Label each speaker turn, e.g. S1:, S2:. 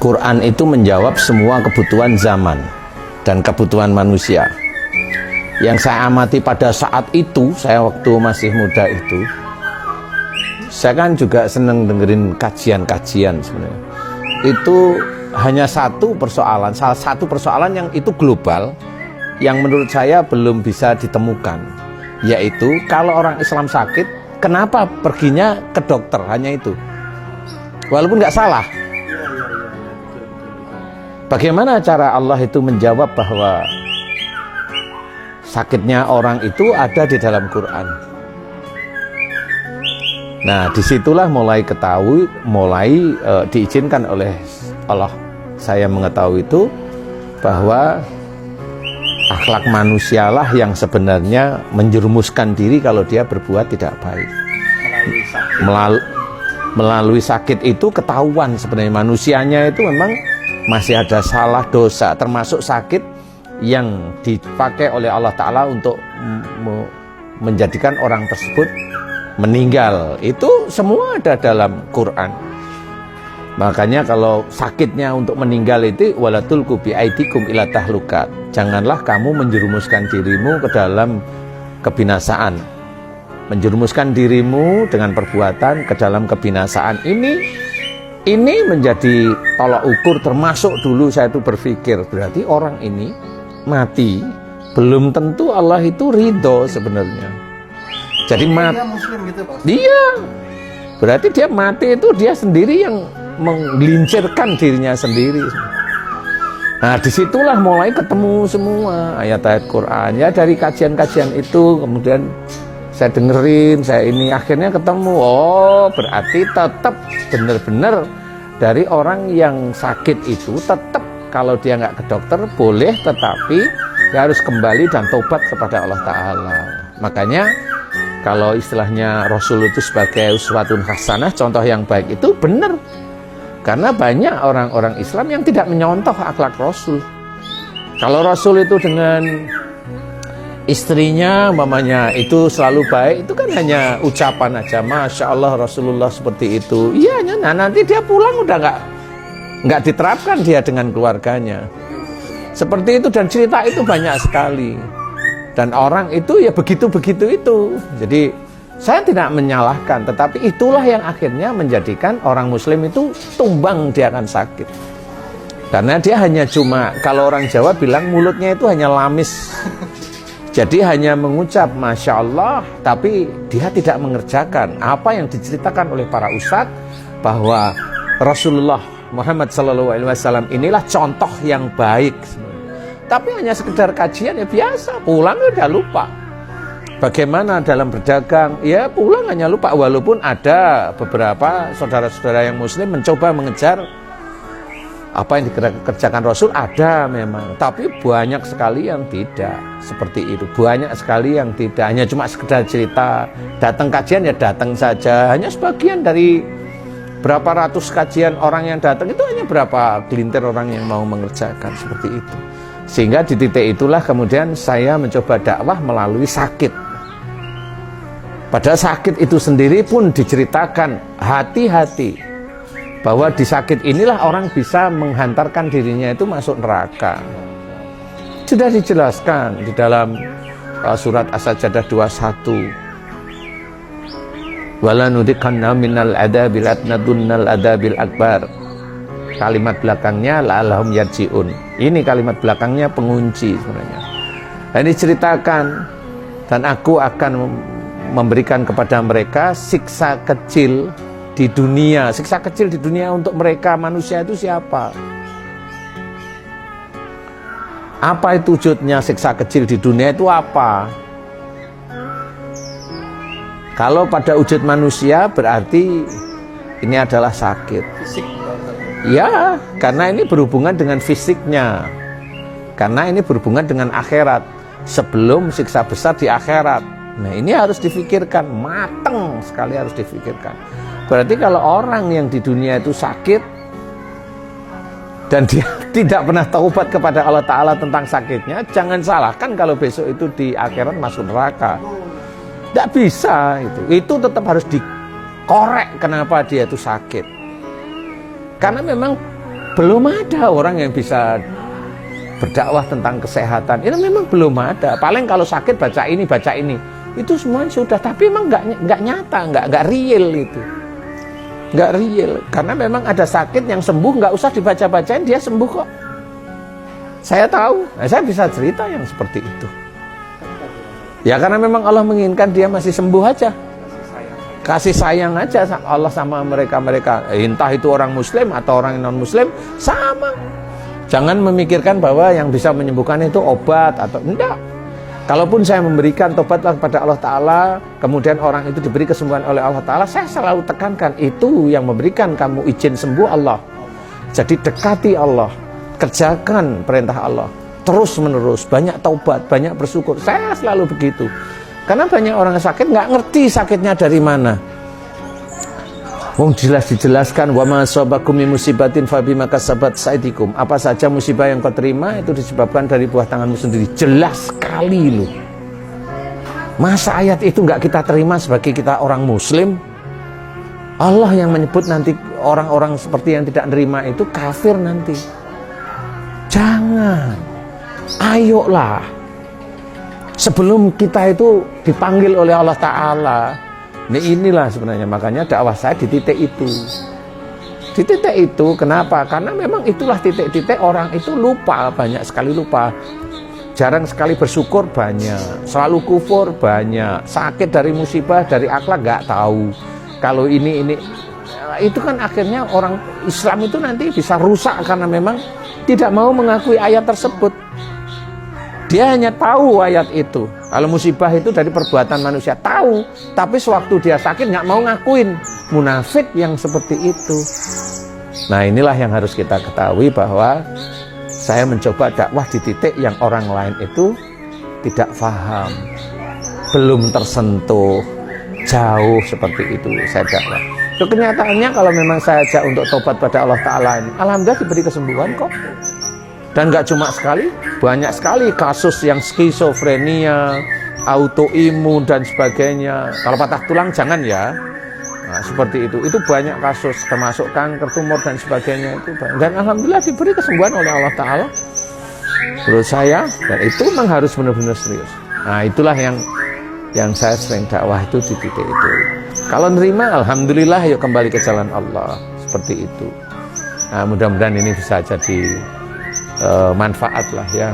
S1: Quran itu menjawab semua kebutuhan zaman dan kebutuhan manusia. Yang saya amati pada saat itu, saya waktu masih muda itu, saya kan juga seneng dengerin kajian-kajian sebenarnya. Itu hanya satu persoalan, salah satu persoalan yang itu global, yang menurut saya belum bisa ditemukan, yaitu kalau orang Islam sakit, kenapa perginya ke dokter, hanya itu. Walaupun nggak salah. Bagaimana cara Allah itu menjawab bahwa sakitnya orang itu ada di dalam Quran? Nah, disitulah mulai ketahui, diizinkan oleh Allah saya mengetahui itu bahwa akhlak manusialah yang sebenarnya menjerumuskan diri kalau dia berbuat tidak baik. Melalui sakit itu ketahuan sebenarnya manusianya itu memang masih ada salah dosa, termasuk sakit yang dipakai oleh Allah Ta'ala untuk menjadikan orang tersebut meninggal. Itu semua ada dalam Quran. Makanya kalau sakitnya untuk meninggal itu walatulqu biaidikum ila tahlukat, janganlah kamu menjerumuskan dirimu ke dalam kebinasaan, menjerumuskan dirimu dengan perbuatan ke dalam kebinasaan. Ini menjadi tolak ukur, termasuk dulu saya itu berpikir, berarti orang ini mati belum tentu Allah itu ridho sebenarnya. Jadi dia muslim gitu, Pak? Dia berarti dia mati itu dia sendiri yang menggelincirkan dirinya sendiri. Nah, disitulah mulai ketemu semua ayat-ayat Quran. Ya dari kajian-kajian itu kemudian saya dengerin, saya ini akhirnya ketemu, oh berarti tetap benar-benar dari orang yang sakit itu tetap kalau dia nggak ke dokter boleh, tetapi dia harus kembali dan tobat kepada Allah Ta'ala. Makanya kalau istilahnya Rasul itu sebagai uswatun hasanah, contoh yang baik itu benar. Karena banyak orang-orang Islam yang tidak menyontoh akhlak Rasul. Kalau Rasul itu dengan istrinya mamanya itu selalu baik, itu kan hanya ucapan aja, Masya Allah Rasulullah seperti itu. Iya, nah nanti dia pulang udah nggak diterapkan dia dengan keluarganya seperti itu, dan cerita itu banyak sekali, dan orang itu ya begitu-begitu itu. Jadi saya tidak menyalahkan, tetapi itulah yang akhirnya menjadikan orang muslim itu tumbang dia akan sakit, karena dia hanya cuma, kalau orang Jawa bilang mulutnya itu hanya lamis. Jadi hanya mengucap Masya Allah, tapi dia tidak mengerjakan apa yang diceritakan oleh para ustadz, bahwa Rasulullah Muhammad SAW inilah contoh yang baik. Tapi hanya sekedar kajian ya biasa, pulang udah lupa. Bagaimana dalam berdagang, ya pulang hanya lupa. Walaupun ada beberapa saudara-saudara yang muslim mencoba mengejar apa yang dikerjakan Rasul, ada memang, tapi banyak sekali yang tidak seperti itu. Banyak sekali yang tidak, hanya cuma sekedar cerita. Datang kajian ya datang saja, hanya sebagian dari berapa ratus kajian orang yang datang itu hanya berapa gelintir orang yang mau mengerjakan seperti itu. Sehingga di titik itulah kemudian saya mencoba dakwah melalui sakit. Padahal sakit itu sendiri pun diceritakan, hati-hati bahwa di sakit inilah orang bisa menghantarkan dirinya itu masuk neraka. Sudah dijelaskan di dalam surat As-Sajdah 21. Wala nudikanna minal adabil adnadunnal adabil akbar. Kalimat belakangnya la'allahum yarji'un. Ini kalimat belakangnya pengunci sebenarnya. Nah, ini ceritakan, dan aku akan memberikan kepada mereka siksa kecil di dunia. Siksa kecil di dunia untuk mereka manusia itu siapa? Apa itu wujudnya siksa kecil di dunia itu apa? Kalau pada wujud manusia berarti ini adalah sakit. Fisik. Ya, karena ini berhubungan dengan fisiknya. Karena ini berhubungan dengan akhirat. Sebelum siksa besar di akhirat. Nah, ini harus difikirkan, matang sekali harus difikirkan. Berarti kalau orang yang di dunia itu sakit dan dia tidak pernah taubat kepada Allah Ta'ala tentang sakitnya, jangan salahkan kalau besok itu di akhirat masuk neraka. Tidak bisa itu tetap harus dikorek kenapa dia itu sakit. Karena memang Belum ada orang yang bisa berdakwah tentang kesehatan. Itu memang belum ada. Paling kalau sakit baca ini, baca ini. Itu semuanya sudah, tapi memang nggak nyata, nggak real itu. Nggak real. Karena memang ada sakit yang sembuh, nggak usah dibaca-bacain, dia sembuh kok. Saya tahu, saya bisa cerita yang seperti itu. Ya karena memang Allah menginginkan dia masih sembuh aja. Kasih sayang aja Allah sama mereka-mereka. Entah itu orang muslim atau orang non-muslim, sama. Jangan memikirkan bahwa yang bisa menyembuhkan itu obat atau enggak. Kalaupun saya memberikan tobatlah kepada Allah Ta'ala, kemudian orang itu diberi kesembuhan oleh Allah Ta'ala, saya selalu tekankan, itu yang memberikan kamu izin sembuh Allah. Jadi dekati Allah, kerjakan perintah Allah, terus menerus, banyak taubat, banyak bersyukur. Saya selalu begitu. Karena banyak orang sakit nggak ngerti sakitnya dari mana. Wong jelas dijelaskan, wa ma asabakum min musibatin fa bima kasabat aydikum. Apa saja musibah yang kau terima itu disebabkan dari buah tanganmu sendiri. Jelas sekali loh. Masa ayat itu nggak kita terima sebagai kita orang muslim? Allah yang menyebut nanti orang-orang seperti yang tidak nerima itu kafir nanti. Jangan. Ayolah. Sebelum kita itu dipanggil oleh Allah Ta'ala. Inilah sebenarnya, makanya dakwah saya di titik itu. Di titik itu, kenapa? Karena memang itulah titik-titik orang itu lupa, banyak sekali lupa. Jarang sekali bersyukur, banyak. Selalu kufur, banyak. Sakit dari musibah, dari akhlak, nggak tahu. Kalau ini itu kan akhirnya orang Islam itu nanti bisa rusak karena memang tidak mau mengakui ayat tersebut. Dia hanya tahu ayat itu. Kalau musibah itu dari perbuatan manusia, tahu. Tapi sewaktu dia sakit nggak mau ngakuin. Munafik yang seperti itu. Nah inilah yang harus kita ketahui, bahwa saya mencoba dakwah di titik yang orang lain itu tidak paham, belum tersentuh, jauh seperti itu saya dakwah. So, kenyataannya kalau memang saya ajak untuk tobat pada Allah Ta'ala ini, alhamdulillah diberi kesembuhan kok. Dan nggak cuma sekali, banyak sekali kasus yang skizofrenia, autoimun dan sebagainya. Kalau patah tulang jangan ya. Nah, seperti itu banyak kasus, termasuk kanker, tumor dan sebagainya itu. Dan alhamdulillah diberi kesembuhan oleh Allah Ta'ala. Menurut saya, dan itu memang harus benar-benar serius. Nah itulah yang saya sering dakwah itu di titik itu. Kalau nerima, alhamdulillah, yuk kembali ke jalan Allah. Seperti itu. Nah mudah-mudahan ini bisa jadi manfaat lah ya.